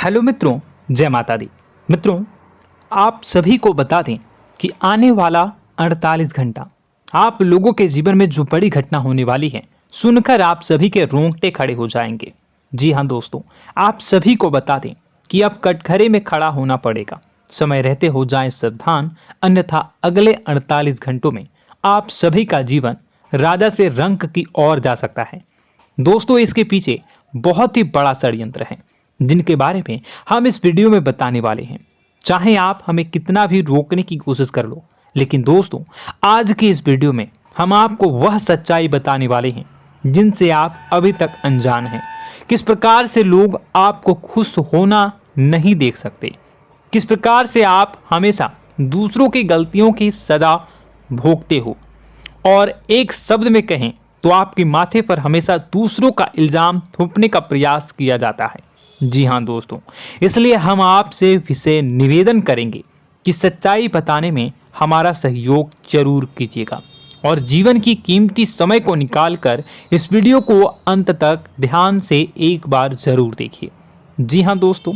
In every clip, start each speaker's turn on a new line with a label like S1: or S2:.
S1: Hello मित्रों, जय माता दी। मित्रों, आप सभी को बता दें कि आने वाला 48 घंटा आप लोगों के जीवन में जो बड़ी घटना होने वाली है, सुनकर आप सभी के रोंगटे खड़े हो जाएंगे। जी हाँ दोस्तों, आप सभी को बता दें कि अब कटघरे में खड़ा होना पड़ेगा। समय रहते हो जाएं सावधान, अन्यथा अगले 48 घंटों में आप सभी का जीवन राजा से रंक की ओर जा सकता है। दोस्तों, इसके पीछे बहुत ही बड़ा षड्यंत्र है जिनके बारे में हम इस वीडियो में बताने वाले हैं। चाहे आप हमें कितना भी रोकने की कोशिश कर लो, लेकिन दोस्तों आज की इस वीडियो में हम आपको वह सच्चाई बताने वाले हैं जिनसे आप अभी तक अनजान हैं। किस प्रकार से लोग आपको खुश होना नहीं देख सकते, किस प्रकार से आप हमेशा दूसरों की गलतियों की सजा भोगते हो, और एक शब्द में कहें तो आपके माथे पर हमेशा दूसरों का इल्जाम थोपने का प्रयास किया जाता है। जी हाँ दोस्तों, इसलिए हम आपसे विशेष निवेदन करेंगे कि सच्चाई बताने में हमारा सहयोग जरूर कीजिएगा और जीवन की कीमती समय को निकालकर इस वीडियो को अंत तक ध्यान से एक बार जरूर देखिए। जी हाँ दोस्तों,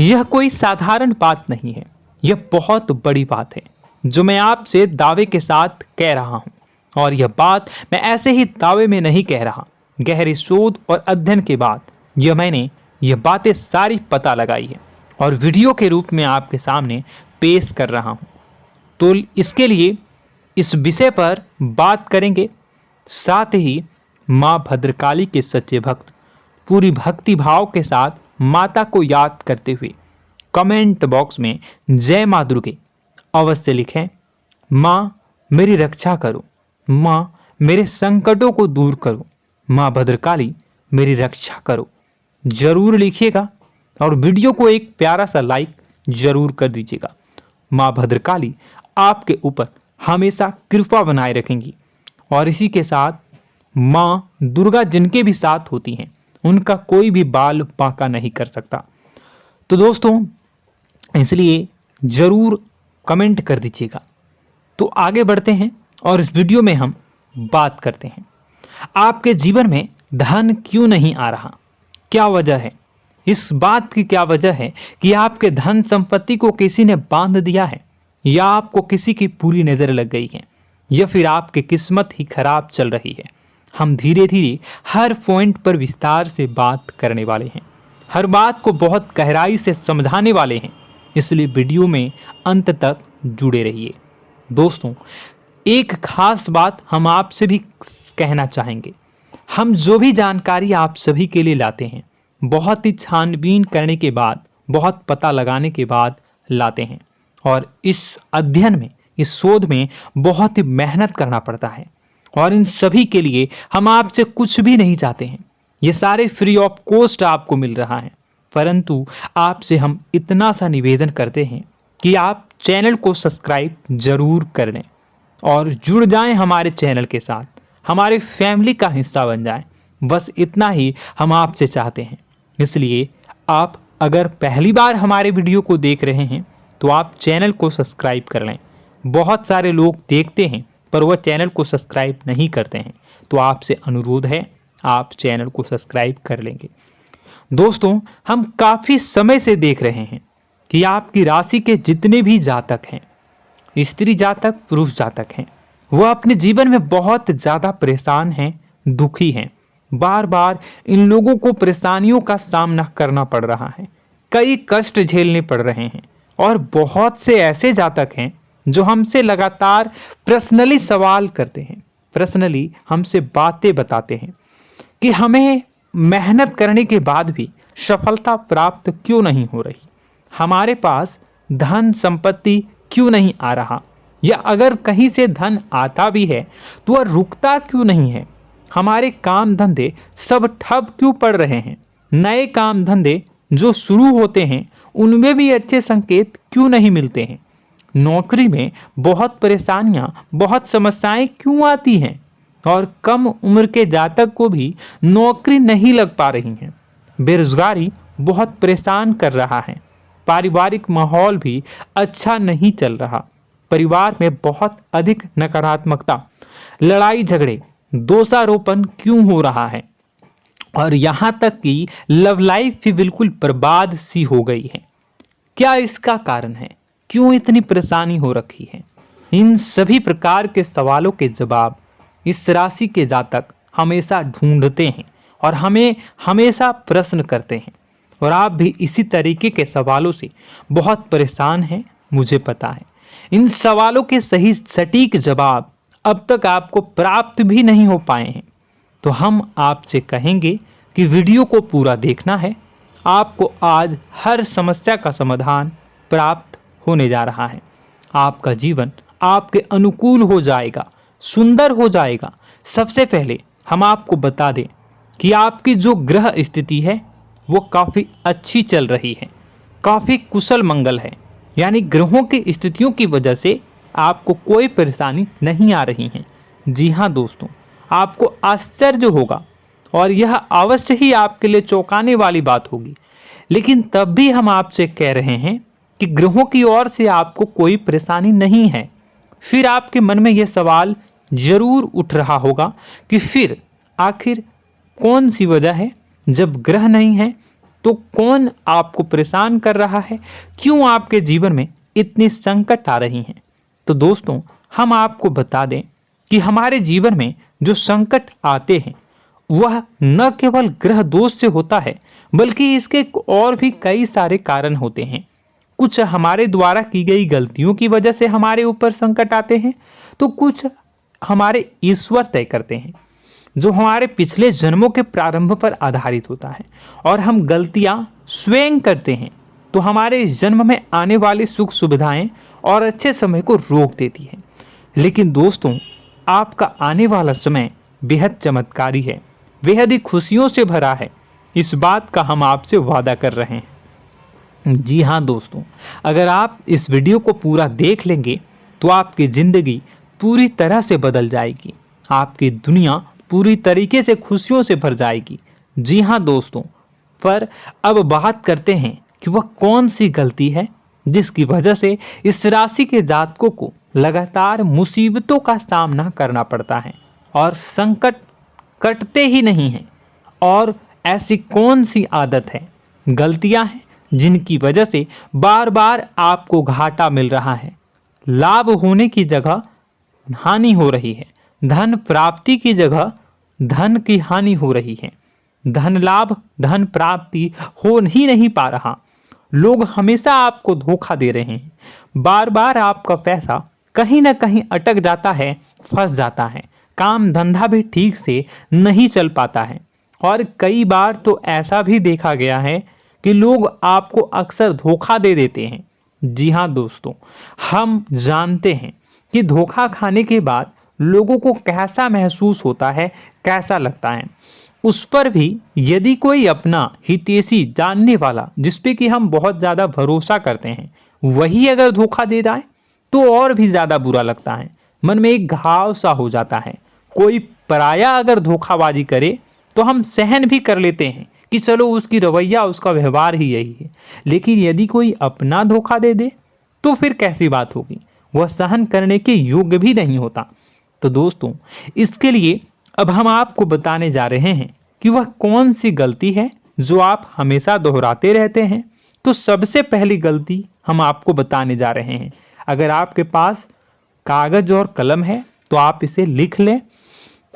S1: यह कोई साधारण बात नहीं है, यह बहुत बड़ी बात है जो मैं आपसे दावे के साथ कह रहा हूँ। और यह बात मैं ऐसे ही दावे में नहीं कह रहा, गहरी शोध और अध्ययन के बाद मैंने यह बातें सारी पता लगाई है और वीडियो के रूप में आपके सामने पेश कर रहा हूं। तो इसके लिए इस विषय पर बात करेंगे। साथ ही मां भद्रकाली के सच्चे भक्त पूरी भक्ति भाव के साथ माता को याद करते हुए कमेंट बॉक्स में जय मां दुर्गे अवश्य लिखें। मां मेरी रक्षा करो, मां मेरे संकटों को दूर करो, मां भद्रकाली मेरी रक्षा करो, जरूर लिखिएगा और वीडियो को एक प्यारा सा लाइक जरूर कर दीजिएगा। मां भद्रकाली आपके ऊपर हमेशा कृपा बनाए रखेंगी और इसी के साथ मां दुर्गा जिनके भी साथ होती हैं उनका कोई भी बाल बांका नहीं कर सकता। तो दोस्तों, इसलिए जरूर कमेंट कर दीजिएगा। तो आगे बढ़ते हैं और इस वीडियो में हम बात करते हैं, आपके जीवन में धन क्यों नहीं आ रहा, क्या वजह है। इस बात की क्या वजह है कि आपके धन संपत्ति को किसी ने बांध दिया है, या आपको किसी की पूरी नजर लग गई है, या फिर आपकी किस्मत ही खराब चल रही है। हम धीरे धीरे हर पॉइंट पर विस्तार से बात करने वाले हैं, हर बात को बहुत गहराई से समझाने वाले हैं, इसलिए वीडियो में अंत तक जुड़े रहिए। दोस्तों, एक खास बात हम आपसे भी कहना चाहेंगे, हम जो भी जानकारी आप सभी के लिए लाते हैं बहुत ही छानबीन करने के बाद, बहुत पता लगाने के बाद लाते हैं, और इस अध्ययन में, इस शोध में बहुत ही मेहनत करना पड़ता है। और इन सभी के लिए हम आपसे कुछ भी नहीं चाहते हैं, ये सारे फ्री ऑफ कॉस्ट आपको मिल रहा है, परंतु आपसे हम इतना सा निवेदन करते हैं कि आप चैनल को सब्सक्राइब जरूर कर लें और जुड़ जाएं हमारे चैनल के साथ, हमारे फैमिली का हिस्सा बन जाएं। बस इतना ही हम आपसे चाहते हैं। इसलिए आप अगर पहली बार हमारे वीडियो को देख रहे हैं तो आप चैनल को सब्सक्राइब कर लें। बहुत सारे लोग देखते हैं पर वह चैनल को सब्सक्राइब नहीं करते हैं, तो आपसे अनुरोध है आप चैनल को सब्सक्राइब कर लेंगे। दोस्तों, हम काफ़ी समय से देख रहे हैं कि आपकी राशि के जितने भी जातक हैं, स्त्री जातक, पुरुष जातक हैं, वह अपने जीवन में बहुत ज़्यादा परेशान हैं, दुखी हैं। बार बार इन लोगों को परेशानियों का सामना करना पड़ रहा है, कई कष्ट झेलने पड़ रहे हैं, और बहुत से ऐसे जातक हैं जो हमसे लगातार पर्सनली सवाल करते हैं, पर्सनली हमसे बातें बताते हैं कि हमें मेहनत करने के बाद भी सफलता प्राप्त क्यों नहीं हो रही, हमारे पास धन संपत्ति क्यों नहीं आ रहा, या अगर कहीं से धन आता भी है तो वह रुकता क्यों नहीं है, हमारे काम धंधे सब ठप क्यों पड़ रहे हैं, नए काम धंधे जो शुरू होते हैं उनमें भी अच्छे संकेत क्यों नहीं मिलते हैं, नौकरी में बहुत परेशानियां, बहुत समस्याएं क्यों आती हैं, और कम उम्र के जातक को भी नौकरी नहीं लग पा रही हैं, बेरोजगारी बहुत परेशान कर रहा है, पारिवारिक माहौल भी अच्छा नहीं चल रहा, परिवार में बहुत अधिक नकारात्मकता, लड़ाई झगड़े, दोषारोपण क्यों हो रहा है, और यहाँ तक कि लव लाइफ भी बिल्कुल बर्बाद सी हो गई है। क्या इसका कारण है? क्यों इतनी परेशानी हो रखी है? इन सभी प्रकार के सवालों के जवाब इस राशि के जातक हमेशा ढूंढते हैं और हमें हमेशा प्रश्न करते हैं। और आप भी इसी तरीके के सवालों से बहुत परेशान हैं, मुझे पता है। इन सवालों के सही सटीक जवाब अब तक आपको प्राप्त भी नहीं हो पाए हैं। तो हम आपसे कहेंगे कि वीडियो को पूरा देखना है। आपको आज हर समस्या का समाधान प्राप्त होने जा रहा है। आपका जीवन आपके अनुकूल हो जाएगा, सुंदर हो जाएगा। सबसे पहले हम आपको बता दें कि आपकी जो ग्रह स्थिति है वो काफ़ी अच्छी चल रही है, काफ़ी कुशल मंगल है। यानी ग्रहों की स्थितियों की वजह से आपको कोई परेशानी नहीं आ रही है। जी हाँ दोस्तों, आपको आश्चर्य होगा और यह अवश्य ही आपके लिए चौंकाने वाली बात होगी। लेकिन तब भी हम आपसे कह रहे हैं कि ग्रहों की ओर से आपको कोई परेशानी नहीं है। फिर आपके मन में यह सवाल जरूर उठ रहा होगा कि फिर आखिर कौन सी वजह है? जब ग्रह नहीं है तो कौन आपको परेशान कर रहा है? क्यों आपके जीवन में इतनी संकट आ रही हैं? तो दोस्तों, हम आपको बता दें कि हमारे जीवन में जो संकट आते हैं वह न केवल ग्रह दोष से होता है, बल्कि इसके और भी कई सारे कारण होते हैं। कुछ हमारे द्वारा की गई गलतियों की वजह से हमारे ऊपर संकट आते हैं, तो कुछ हमारे ईश्वर तय करते हैं, जो हमारे पिछले जन्मों के प्रारंभ पर आधारित होता है। और हम गलतियां स्वयं करते हैं तो हमारे इस जन्म में आने वाली सुख सुविधाएं और अच्छे समय को रोक देती है। लेकिन दोस्तों, आपका आने वाला समय बेहद चमत्कारी है, बेहद ही खुशियों से भरा है। इस बात का हम आपसे वादा कर रहे हैं। जी हाँ दोस्तों, अगर आप इस वीडियो को पूरा देख लेंगे तो आपकी ज़िंदगी पूरी तरह से बदल जाएगी, आपकी दुनिया पूरी तरीके से खुशियों से भर जाएगी। जी हाँ दोस्तों, पर अब बात करते हैं कि वह कौन सी गलती है जिसकी वजह से इस राशि के जातकों को लगातार मुसीबतों का सामना करना पड़ता है और संकट कटते ही नहीं हैं। और ऐसी कौन सी आदत है, गलतियां हैं जिनकी वजह से बार बार आपको घाटा मिल रहा है, लाभ होने की जगह हानि हो रही है, धन प्राप्ति की जगह धन की हानि हो रही है, धन लाभ धन प्राप्ति हो ही नहीं पा रहा, लोग हमेशा आपको धोखा दे रहे हैं, बार बार आपका पैसा कहीं ना कहीं अटक जाता है, फंस जाता है, काम धंधा भी ठीक से नहीं चल पाता है। और कई बार तो ऐसा भी देखा गया है कि लोग आपको अक्सर धोखा दे देते हैं। जी हाँ दोस्तों, हम जानते हैं कि धोखा खाने के बाद लोगों को कैसा महसूस होता है, कैसा लगता है। उस पर भी यदि कोई अपना हितैषी जानने वाला, जिस पे कि हम बहुत ज़्यादा भरोसा करते हैं, वही अगर धोखा दे जाए तो और भी ज़्यादा बुरा लगता है, मन में एक घाव सा हो जाता है। कोई पराया अगर धोखाबाजी करे तो हम सहन भी कर लेते हैं कि चलो उसकी रवैया, उसका व्यवहार ही यही है। लेकिन यदि कोई अपना धोखा दे दे तो फिर कैसी बात होगी, वह सहन करने के योग्य भी नहीं होता। तो दोस्तों, इसके लिए अब हम आपको बताने जा रहे हैं कि वह कौन सी गलती है जो आप हमेशा दोहराते रहते हैं। तो सबसे पहली गलती हम आपको बताने जा रहे हैं। अगर आपके पास कागज और कलम है तो आप इसे लिख लें,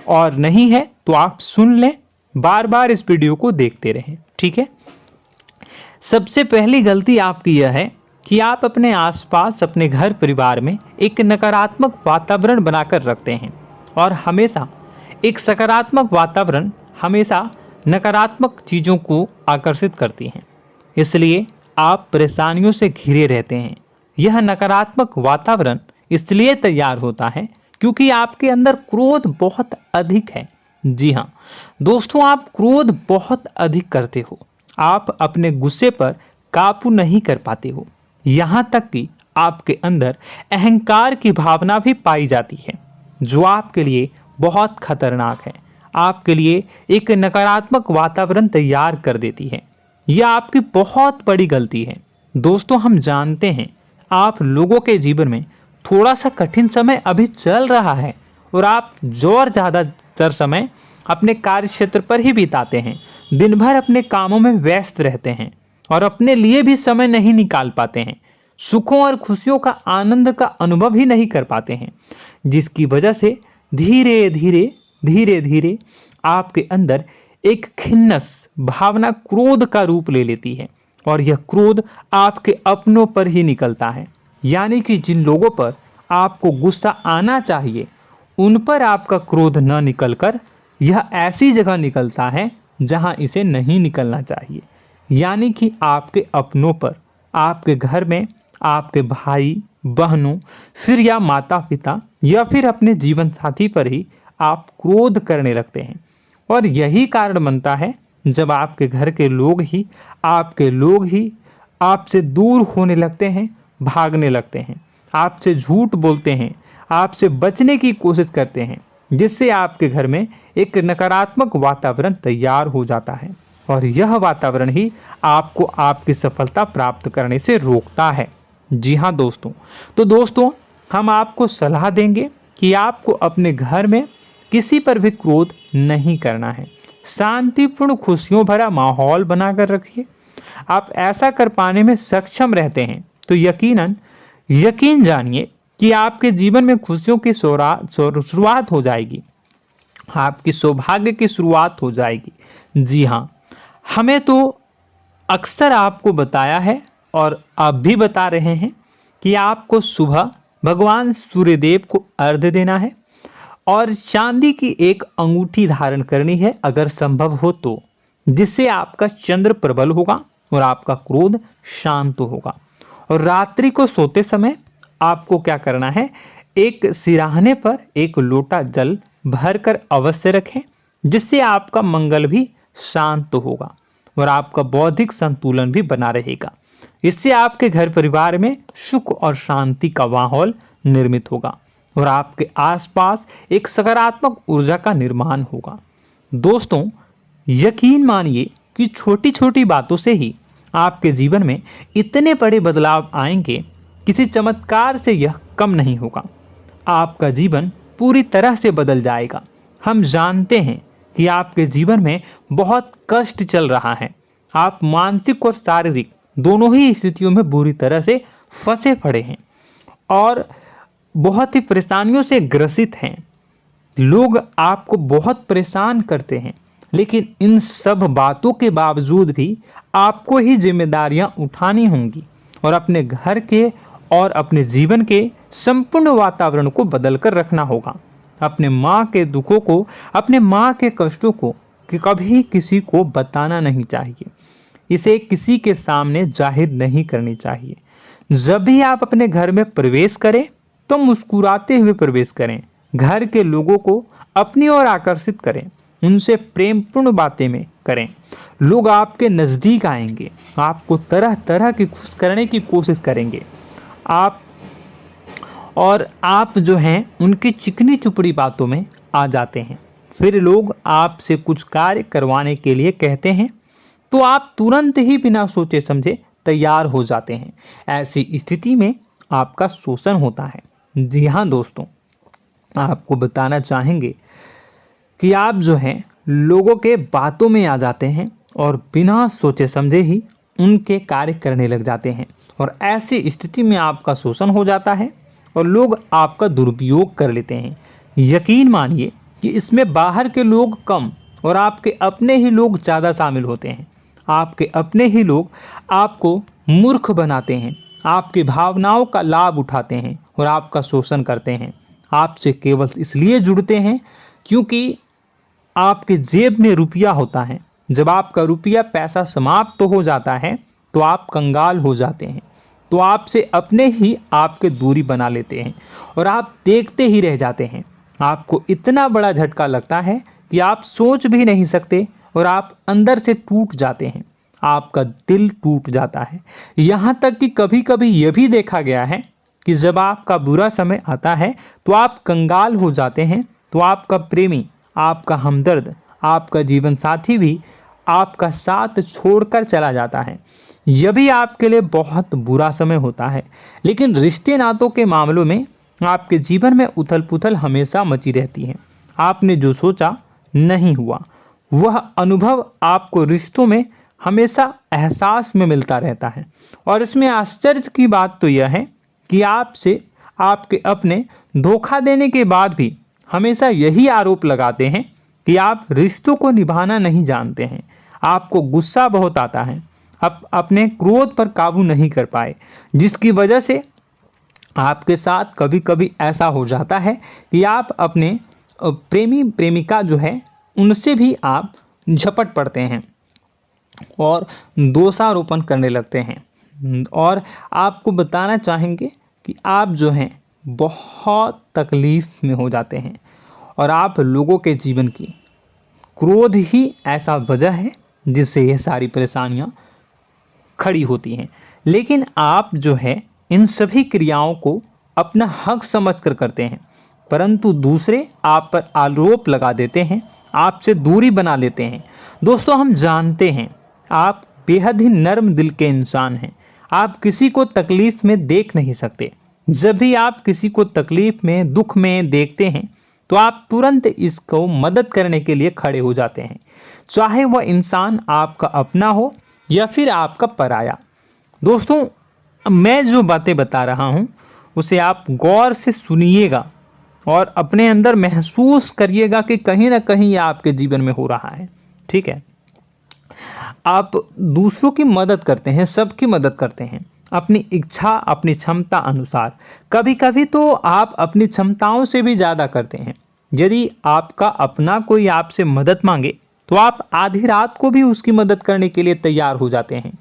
S1: और नहीं है तो आप सुन लें, बार बार इस वीडियो को देखते रहें, ठीक है। सबसे पहली गलती आपकी यह है कि आप अपने आसपास, अपने घर परिवार में एक नकारात्मक वातावरण बनाकर रखते हैं। और हमेशा एक सकारात्मक वातावरण हमेशा नकारात्मक चीज़ों को आकर्षित करती हैं, इसलिए आप परेशानियों से घिरे रहते हैं। यह नकारात्मक वातावरण इसलिए तैयार होता है क्योंकि आपके अंदर क्रोध बहुत अधिक है। जी हाँ दोस्तों, आप क्रोध बहुत अधिक करते हो, आप अपने गुस्से पर काबू नहीं कर पाते हो, यहाँ तक कि आपके अंदर अहंकार की भावना भी पाई जाती है, जो आपके लिए बहुत खतरनाक है, आपके लिए एक नकारात्मक वातावरण तैयार कर देती है। यह आपकी बहुत बड़ी गलती है। दोस्तों, हम जानते हैं आप लोगों के जीवन में थोड़ा सा कठिन समय अभी चल रहा है और आप ज़्यादातर समय अपने कार्य क्षेत्र पर ही बिताते हैं, दिन भर अपने कामों में व्यस्त रहते हैं और अपने लिए भी समय नहीं निकाल पाते हैं, सुखों और खुशियों का आनंद का अनुभव ही नहीं कर पाते हैं, जिसकी वजह से धीरे धीरे धीरे धीरे आपके अंदर एक खिन्नस भावना क्रोध का रूप ले लेती है और यह क्रोध आपके अपनों पर ही निकलता है। यानी कि जिन लोगों पर आपको गुस्सा आना चाहिए उन पर आपका क्रोध न निकलकर यह ऐसी जगह निकलता है जहां इसे नहीं निकलना चाहिए। यानी कि आपके अपनों पर, आपके घर में आपके भाई बहनों, फिर या माता पिता या फिर अपने जीवन साथी पर ही आप क्रोध करने लगते हैं। और यही कारण बनता है जब आपके घर के लोग ही आपसे दूर होने लगते हैं, भागने लगते हैं, आपसे झूठ बोलते हैं, आपसे बचने की कोशिश करते हैं, जिससे आपके घर में एक नकारात्मक वातावरण तैयार हो जाता है और यह वातावरण ही आपको आपकी सफलता प्राप्त करने से रोकता है। जी हाँ दोस्तों, तो दोस्तों हम आपको सलाह देंगे कि आपको अपने घर में किसी पर भी क्रोध नहीं करना है। शांतिपूर्ण खुशियों भरा माहौल बनाकर रखिए। आप ऐसा कर पाने में सक्षम रहते हैं तो यकीन जानिए कि आपके जीवन में खुशियों की शुरुआत हो जाएगी, आपकी सौभाग्य की शुरुआत हो जाएगी। जी हाँ, हमें तो अक्सर आपको बताया है और आप भी बता रहे हैं कि आपको सुबह भगवान सूर्यदेव को अर्घ्य देना है और चांदी की एक अंगूठी धारण करनी है अगर संभव हो तो, जिससे आपका चंद्र प्रबल होगा और आपका क्रोध शांत होगा। और रात्रि को सोते समय आपको क्या करना है, एक सिराहने पर एक लोटा जल भरकर अवश्य रखें, जिससे आपका मंगल भी शांत होगा और आपका बौद्धिक संतुलन भी बना रहेगा। इससे आपके घर परिवार में सुख और शांति का माहौल निर्मित होगा और आपके आसपास एक सकारात्मक ऊर्जा का निर्माण होगा। दोस्तों यकीन मानिए कि छोटी छोटी बातों से ही आपके जीवन में इतने बड़े बदलाव आएंगे, किसी चमत्कार से यह कम नहीं होगा। आपका जीवन पूरी तरह से बदल जाएगा। हम जानते हैं कि आपके जीवन में बहुत कष्ट चल रहा है, आप मानसिक और शारीरिक दोनों ही स्थितियों में बुरी तरह से फंसे पड़े हैं और बहुत ही परेशानियों से ग्रसित हैं। लोग आपको बहुत परेशान करते हैं, लेकिन इन सब बातों के बावजूद भी आपको ही जिम्मेदारियां उठानी होंगी और अपने घर के और अपने जीवन के संपूर्ण वातावरण को बदल कर रखना होगा। अपने माँ के दुखों को, अपने माँ के कष्टों को कभी किसी को बताना नहीं चाहिए, इसे किसी के सामने जाहिर नहीं करनी चाहिए। जब भी आप अपने घर में प्रवेश करें तो मुस्कुराते हुए प्रवेश करें, घर के लोगों को अपनी ओर आकर्षित करें, उनसे प्रेमपूर्ण बातें में करें। लोग आपके नज़दीक आएंगे, आपको तरह तरह की खुश करने की कोशिश करेंगे। आप जो हैं उनकी चिकनी चुपड़ी बातों में आ जाते हैं। फिर लोग आपसे कुछ कार्य करवाने के लिए कहते हैं तो आप तुरंत ही बिना सोचे समझे तैयार हो जाते हैं। ऐसी स्थिति में आपका शोषण होता है। जी हाँ दोस्तों, आपको बताना चाहेंगे कि आप जो हैं लोगों के बातों में आ जाते हैं और बिना सोचे समझे ही उनके कार्य करने लग जाते हैं और ऐसी स्थिति में आपका शोषण हो जाता है और लोग आपका दुरुपयोग कर लेते हैं। यकीन मानिए कि इसमें बाहर के लोग कम और आपके अपने ही लोग ज़्यादा शामिल होते हैं। आपके अपने ही लोग आपको मूर्ख बनाते हैं, आपकी भावनाओं का लाभ उठाते हैं और आपका शोषण करते हैं। आपसे केवल इसलिए जुड़ते हैं क्योंकि आपके जेब में रुपया होता है। जब आपका रुपया पैसा समाप्त हो जाता है तो आप कंगाल हो जाते हैं, तो आपसे अपने ही आपके दूरी बना लेते हैं और आप देखते ही रह जाते हैं। आपको इतना बड़ा झटका लगता है कि आप सोच भी नहीं सकते और आप अंदर से टूट जाते हैं, आपका दिल टूट जाता है। यहाँ तक कि कभी कभी यह भी देखा गया है कि जब आपका बुरा समय आता है तो आप कंगाल हो जाते हैं, तो आपका प्रेमी, आपका हमदर्द, आपका जीवन साथी भी आपका साथ छोड़कर चला जाता है। यह भी आपके लिए बहुत बुरा समय होता है। लेकिन रिश्ते नातों के मामलों में आपके जीवन में उथल पुथल हमेशा मची रहती है। आपने जो सोचा नहीं हुआ। वह अनुभव आपको रिश्तों में हमेशा एहसास में मिलता रहता है। और इसमें आश्चर्य की बात तो यह है कि आपसे आपके अपने धोखा देने के बाद भी हमेशा यही आरोप लगाते हैं कि आप रिश्तों को निभाना नहीं जानते हैं। आपको गुस्सा बहुत आता है, आप अपने क्रोध पर काबू नहीं कर पाए, जिसकी वजह से आपके साथ कभी कभी ऐसा हो जाता है कि आप अपने प्रेमी प्रेमिका जो है उनसे भी आप झपट पड़ते हैं और दोषारोपण करने लगते हैं। और आपको बताना चाहेंगे कि आप जो हैं बहुत तकलीफ़ में हो जाते हैं और आप लोगों के जीवन की क्रोध ही ऐसा वजह है जिससे ये सारी परेशानियां खड़ी होती हैं। लेकिन आप जो है इन सभी क्रियाओं को अपना हक समझकर करते हैं, परंतु दूसरे आप पर आरोप लगा देते हैं, आपसे दूरी बना लेते हैं। दोस्तों, हम जानते हैं आप बेहद ही नर्म दिल के इंसान हैं। आप किसी को तकलीफ़ में देख नहीं सकते। जब भी आप किसी को तकलीफ़ में, दुख में देखते हैं तो आप तुरंत इसको मदद करने के लिए खड़े हो जाते हैं, चाहे वह इंसान आपका अपना हो या फिर आपका पराया। दोस्तों, मैं जो बातें बता रहा हूँ उसे आप गौर से सुनिएगा और अपने अंदर महसूस करिएगा कि कहीं ना कहीं यह आपके जीवन में हो रहा है। ठीक है, आप दूसरों की मदद करते हैं, सबकी मदद करते हैं अपनी इच्छा, अपनी क्षमता अनुसार। कभी कभी तो आप अपनी क्षमताओं से भी ज़्यादा करते हैं। यदि आपका अपना कोई आपसे मदद मांगे तो आप आधी रात को भी उसकी मदद करने के लिए तैयार हो जाते हैं।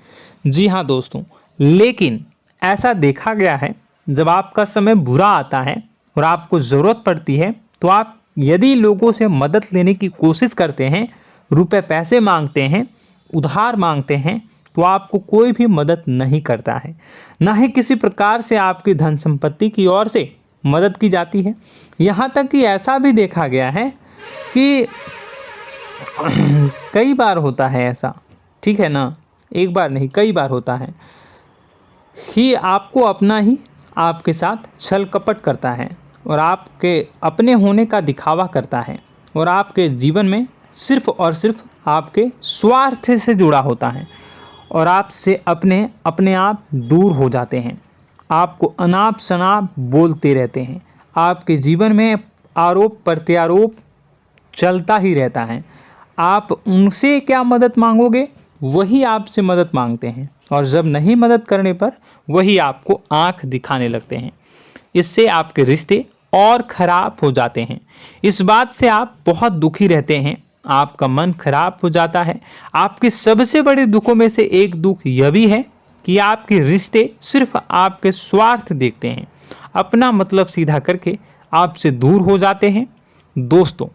S1: जी हाँ दोस्तों, लेकिन ऐसा देखा गया है जब आपका समय बुरा आता है और आपको ज़रूरत पड़ती है तो आप यदि लोगों से मदद लेने की कोशिश करते हैं, रुपए पैसे मांगते हैं, उधार मांगते हैं, तो आपको कोई भी मदद नहीं करता है। ना ही किसी प्रकार से आपकी धन संपत्ति की ओर से मदद की जाती है। यहाँ तक कि ऐसा भी देखा गया है कि कई बार होता है ऐसा, ठीक है ना, एक बार नहीं कई बार होता है कि आपको अपना ही आपके साथ छल कपट करता है और आपके अपने होने का दिखावा करता है और आपके जीवन में सिर्फ और सिर्फ आपके स्वार्थ से जुड़ा होता है और आपसे अपने आप दूर हो जाते हैं। आपको अनाप शनाप बोलते रहते हैं। आपके जीवन में आरोप प्रत्यारोप चलता ही रहता है। आप उनसे क्या मदद मांगोगे, वही आपसे मदद मांगते हैं और जब नहीं मदद करने पर वही आपको आंख दिखाने लगते हैं। इससे आपके रिश्ते और ख़राब हो जाते हैं। इस बात से आप बहुत दुखी रहते हैं, आपका मन खराब हो जाता है। आपके सबसे बड़े दुखों में से एक दुख यह भी है कि आपके रिश्ते सिर्फ आपके स्वार्थ देखते हैं, अपना मतलब सीधा करके आपसे दूर हो जाते हैं। दोस्तों,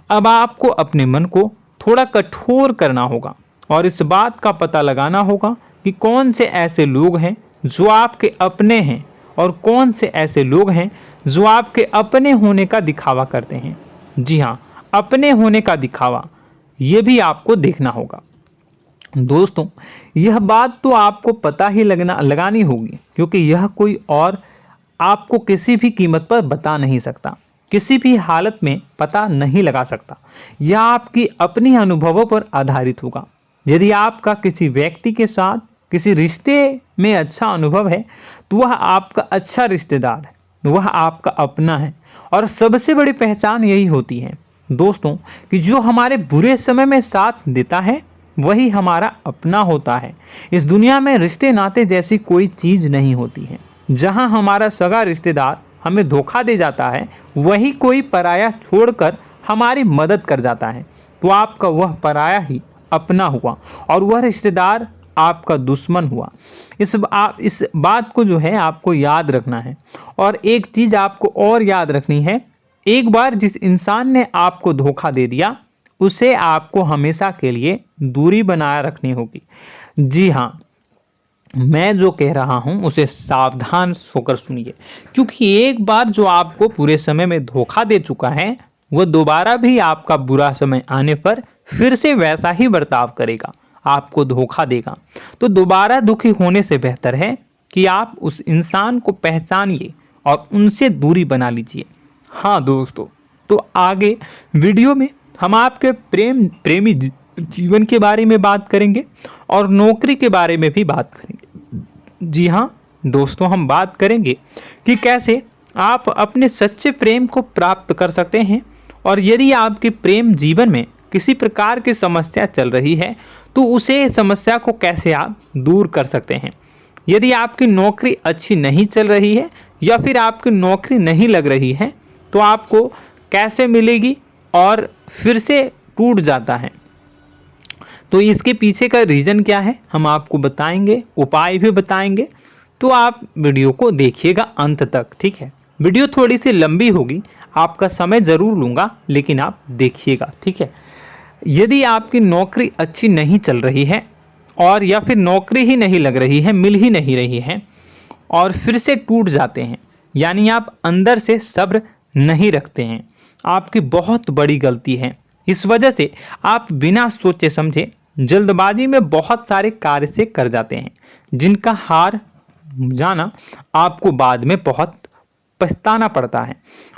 S1: अब आपको अपने मन को थोड़ा कठोर करना होगा और इस बात का पता लगाना होगा कि कौन से ऐसे लोग हैं जो आपके अपने हैं और कौन से ऐसे लोग हैं जो आपके अपने होने का दिखावा करते हैं। जी हाँ, अपने होने का दिखावा, ये भी आपको देखना होगा। दोस्तों, यह बात तो आपको पता ही लगानी होगी, क्योंकि यह कोई और आपको किसी भी कीमत पर बता नहीं सकता, किसी भी हालत में पता नहीं लगा सकता। यह आपकी अपनी अनुभवों पर आधारित होगा। यदि आपका किसी व्यक्ति के साथ किसी रिश्ते में अच्छा अनुभव है तो वह आपका अच्छा रिश्तेदार है, वह आपका अपना है। और सबसे बड़ी पहचान यही होती है दोस्तों कि जो हमारे बुरे समय में साथ देता है वही हमारा अपना होता है। इस दुनिया में रिश्ते नाते जैसी कोई चीज़ नहीं होती है। जहां हमारा सगा रिश्तेदार हमें धोखा दे जाता है, वही कोई पराया छोड़कर हमारी मदद कर जाता है, तो आपका वह पराया ही अपना हुआ और वह रिश्तेदार आपका दुश्मन हुआ। इस बात को जो है आपको याद रखना है। और एक चीज़ आपको और याद रखनी है, एक बार जिस इंसान ने आपको धोखा दे दिया उसे आपको हमेशा के लिए दूरी बनाए रखनी होगी। जी हाँ, मैं जो कह रहा हूँ उसे सावधान होकर सुनिए, क्योंकि एक बार जो आपको पूरे समय में धोखा दे चुका है वह दोबारा भी आपका बुरा समय आने पर फिर से वैसा ही बर्ताव करेगा, आपको धोखा देगा। तो दोबारा दुखी होने से बेहतर है कि आप उस इंसान को पहचानिए और उनसे दूरी बना लीजिए। हाँ दोस्तों, तो आगे वीडियो में हम आपके प्रेमी जीवन के बारे में बात करेंगे और नौकरी के बारे में भी बात करेंगे। जी हाँ दोस्तों, हम बात करेंगे कि कैसे आप अपने सच्चे प्रेम को प्राप्त कर सकते हैं, और यदि आपके प्रेम जीवन में किसी प्रकार की समस्या चल रही है तो उसे समस्या को कैसे आप दूर कर सकते हैं। यदि आपकी नौकरी अच्छी नहीं चल रही है या फिर आपकी नौकरी नहीं लग रही है तो आपको कैसे मिलेगी और फिर से टूट जाता है, तो इसके पीछे का रीज़न क्या है हम आपको बताएंगे, उपाय भी बताएंगे। तो आप वीडियो को देखिएगा अंत तक, ठीक है। वीडियो थोड़ी सी लंबी होगी, आपका समय ज़रूर लूँगा, लेकिन आप देखिएगा, ठीक है। यदि आपकी नौकरी अच्छी नहीं चल रही है और या फिर नौकरी ही नहीं लग रही है, मिल ही नहीं रही है और फिर से टूट जाते हैं, यानी आप अंदर से सब्र नहीं रखते हैं, आपकी बहुत बड़ी गलती है। इस वजह से आप बिना सोचे समझे जल्दबाजी में बहुत सारे कार्य से कर जाते हैं, जिनका हार जाना आपको बाद में बहुत पछताना पड़ता है।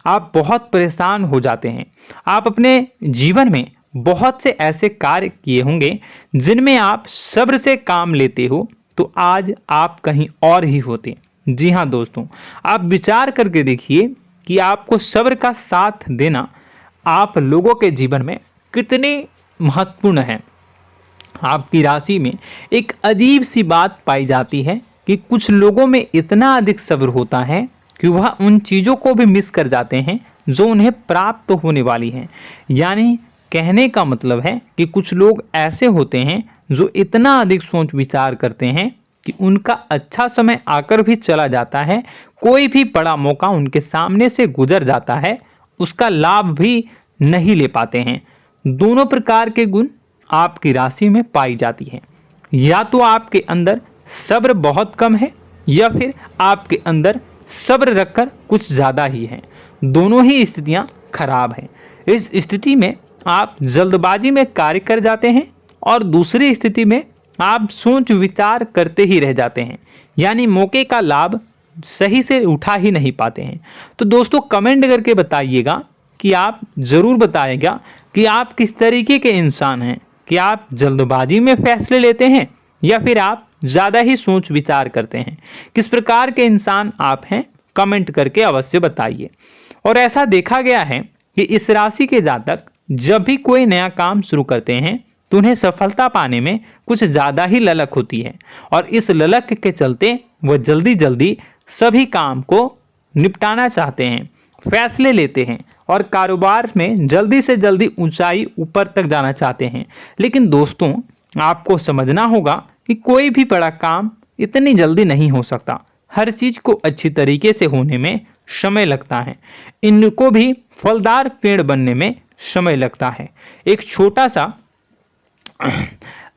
S1: आप बहुत परेशान हो जाते हैं। आप अपने जीवन में बहुत से ऐसे कार्य किए होंगे जिनमें आप सब्र से काम लेते हो, तो आज आप कहीं और ही होते। जी हाँ दोस्तों, आप विचार करके देखिए कि आपको सब्र का साथ देना आप लोगों के जीवन में कितने महत्वपूर्ण है। आपकी राशि में एक अजीब सी बात पाई जाती है कि कुछ लोगों में इतना अधिक सब्र होता है कि वह उन चीज़ों को भी मिस कर जाते हैं जो उन्हें प्राप्त होने वाली हैं। यानी कहने का मतलब है कि कुछ लोग ऐसे होते हैं जो इतना अधिक सोच विचार करते हैं कि उनका अच्छा समय आकर भी चला जाता है, कोई भी बड़ा मौका उनके सामने से गुजर जाता है, उसका लाभ भी नहीं ले पाते हैं। दोनों प्रकार के गुण आपकी राशि में पाई जाती है। या तो आपके अंदर सब्र बहुत कम है या फिर आपके अंदर सब्र रखकर कुछ ज़्यादा ही है। दोनों ही स्थितियाँ खराब हैं। इस स्थिति में आप जल्दबाजी में कार्य कर जाते हैं और दूसरी स्थिति में आप सोच विचार करते ही रह जाते हैं, यानी मौके का लाभ सही से उठा ही नहीं पाते हैं। तो दोस्तों कमेंट करके बताइएगा कि आप ज़रूर बताइएगा कि आप किस तरीके के इंसान हैं, कि आप जल्दबाजी में फैसले लेते हैं या फिर आप ज़्यादा ही सोच विचार करते हैं। किस प्रकार के इंसान आप हैं, कमेंट करके अवश्य बताइए। और ऐसा देखा गया है कि इस राशि के जातक जब भी कोई नया काम शुरू करते हैं तो उन्हें सफलता पाने में कुछ ज़्यादा ही ललक होती है, और इस ललक के चलते वह जल्दी जल्दी सभी काम को निपटाना चाहते हैं, फैसले लेते हैं और कारोबार में जल्दी से जल्दी ऊंचाई ऊपर तक जाना चाहते हैं। लेकिन दोस्तों आपको समझना होगा कि कोई भी बड़ा काम इतनी जल्दी नहीं हो सकता। हर चीज़ को अच्छी तरीके से होने में समय लगता है। इनको भी फलदार पेड़ बनने में समय लगता है। एक छोटा सा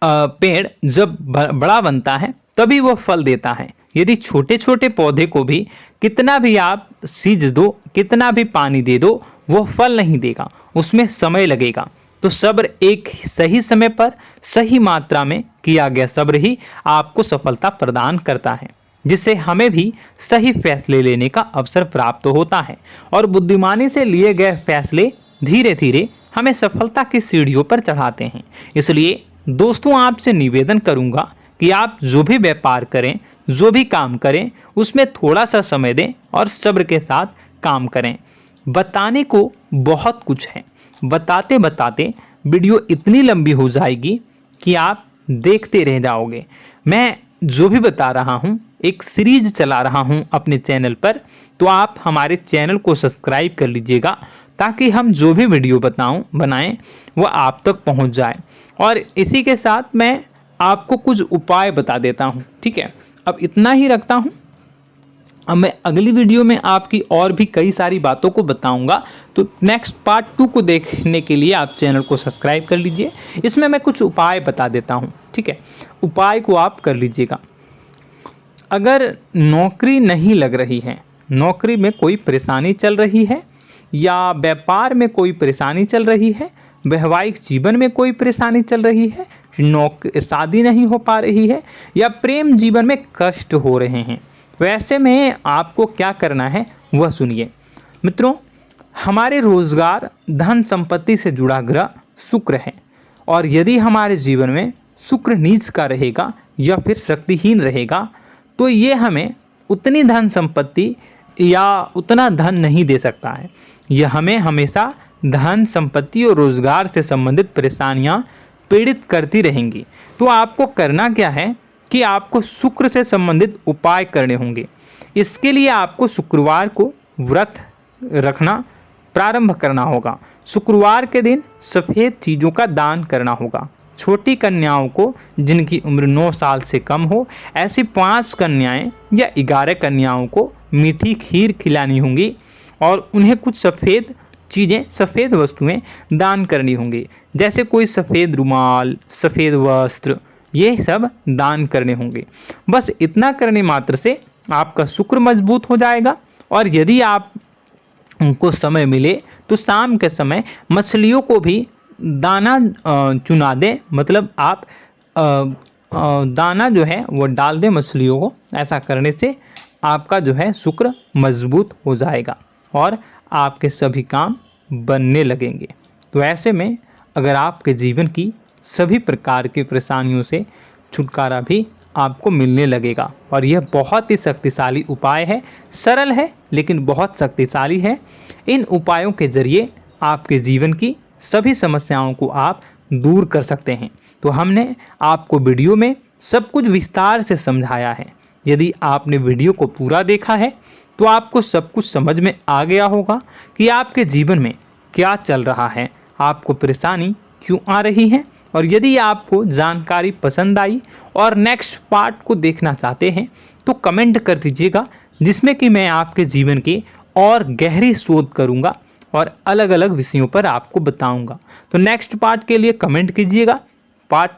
S1: पेड़ जब बड़ा बनता है तभी वो फल देता है। यदि छोटे छोटे पौधे को भी कितना भी आप सींच दो, कितना भी पानी दे दो, वो फल नहीं देगा, उसमें समय लगेगा। तो सब्र एक सही समय पर सही मात्रा में किया गया सब्र ही आपको सफलता प्रदान करता है, जिससे हमें भी सही फैसले लेने का अवसर प्राप्त होता है और बुद्धिमानी से लिए गए फैसले धीरे धीरे हमें सफलता की सीढ़ियों पर चढ़ाते हैं। इसलिए दोस्तों आपसे निवेदन करूंगा कि आप जो भी व्यापार करें, जो भी काम करें, उसमें थोड़ा सा समय दें और सब्र के साथ काम करें। बताने को बहुत कुछ है, बताते बताते वीडियो इतनी लंबी हो जाएगी कि आप देखते रह जाओगे। मैं जो भी बता रहा हूँ एक सीरीज चला रहा हूँ अपने चैनल पर, तो आप हमारे चैनल को सब्सक्राइब कर लीजिएगा ताकि हम जो भी वीडियो बनाएं वो आप तक पहुँच जाए। और इसी के साथ मैं आपको कुछ उपाय बता देता हूँ, ठीक है। अब इतना ही रखता हूँ। अब मैं अगली वीडियो में आपकी और भी कई सारी बातों को बताऊंगा, तो नेक्स्ट पार्ट 2 को देखने के लिए आप चैनल को सब्सक्राइब कर लीजिए। इसमें मैं कुछ उपाय बता देता हूं, ठीक है। उपाय को आप कर लीजिएगा। अगर नौकरी नहीं लग रही है, नौकरी में कोई परेशानी चल रही है, या व्यापार में कोई परेशानी चल रही है, वैवाहिक जीवन में कोई परेशानी चल रही है, शादी नहीं हो पा रही है, या प्रेम जीवन में कष्ट हो रहे हैं, वैसे में आपको क्या करना है वह सुनिए। मित्रों, हमारे रोजगार धन संपत्ति से जुड़ा ग्रह शुक्र है, और यदि हमारे जीवन में शुक्र नीच का रहेगा या फिर शक्तिहीन रहेगा तो ये हमें उतनी धन संपत्ति या उतना धन नहीं दे सकता है। यह हमें हमेशा धन संपत्ति और रोजगार से संबंधित परेशानियां पीड़ित करती रहेंगी। तो आपको करना क्या है कि आपको शुक्र से संबंधित उपाय करने होंगे। इसके लिए आपको शुक्रवार को व्रत रखना प्रारंभ करना होगा। शुक्रवार के दिन सफ़ेद चीज़ों का दान करना होगा। छोटी कन्याओं को जिनकी उम्र 9 साल से कम हो, ऐसी 5 कन्याएं या 11 कन्याओं को मीठी खीर खिलानी होंगी और उन्हें कुछ सफ़ेद चीज़ें, सफ़ेद वस्तुएं दान करनी होंगी, जैसे कोई सफ़ेद रुमाल, सफ़ेद वस्त्र, ये सब दान करने होंगे। बस इतना करने मात्र से आपका शुक्र मजबूत हो जाएगा। और यदि आप उनको समय मिले तो शाम के समय मछलियों को भी दाना चुना दें, मतलब आप दाना जो है वो डाल दें मछलियों को। ऐसा करने से आपका जो है शुक्र मजबूत हो जाएगा और आपके सभी काम बनने लगेंगे। तो ऐसे में अगर आपके जीवन की सभी प्रकार की परेशानियों से छुटकारा भी आपको मिलने लगेगा। और यह बहुत ही शक्तिशाली उपाय है, सरल है लेकिन बहुत शक्तिशाली है। इन उपायों के जरिए आपके जीवन की सभी समस्याओं को आप दूर कर सकते हैं। तो हमने आपको वीडियो में सब कुछ विस्तार से समझाया है। यदि आपने वीडियो को पूरा देखा है तो आपको सब कुछ समझ में आ गया होगा कि आपके जीवन में क्या चल रहा है, आपको परेशानी क्यों आ रही है। और यदि आपको जानकारी पसंद आई और नेक्स्ट पार्ट को देखना चाहते हैं तो कमेंट कर दीजिएगा, जिसमें कि मैं आपके जीवन की और गहरी शोध करूंगा और अलग अलग विषयों पर आपको बताऊंगा। तो नेक्स्ट पार्ट के लिए कमेंट कीजिएगा, पार्ट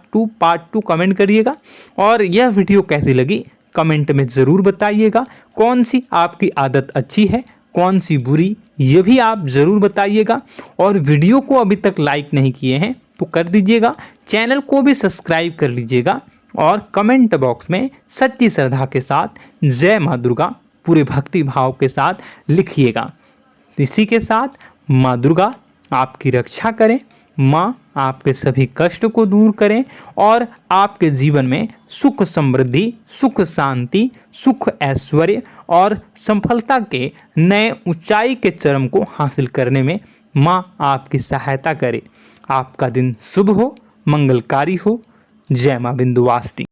S1: 2 कमेंट करिएगा। और यह वीडियो कैसी लगी कमेंट में ज़रूर बताइएगा। कौन सी आपकी आदत अच्छी है, कौन सी बुरी, ये भी आप ज़रूर बताइएगा। और वीडियो को अभी तक लाइक नहीं किए हैं तो कर दीजिएगा, चैनल को भी सब्सक्राइब कर लीजिएगा और कमेंट बॉक्स में सच्ची श्रद्धा के साथ जय माँ दुर्गा पूरे भक्ति भाव के साथ लिखिएगा। इसी के साथ माँ दुर्गा आपकी रक्षा करें, माँ आपके सभी कष्ट को दूर करें और आपके जीवन में सुख समृद्धि, सुख शांति, सुख ऐश्वर्य और सफलता के नए ऊंचाई के चरम को हासिल करने में माँ आपकी सहायता करे। आपका दिन शुभ हो, मंगलकारी हो। जय माँ विंध्यवासिनी।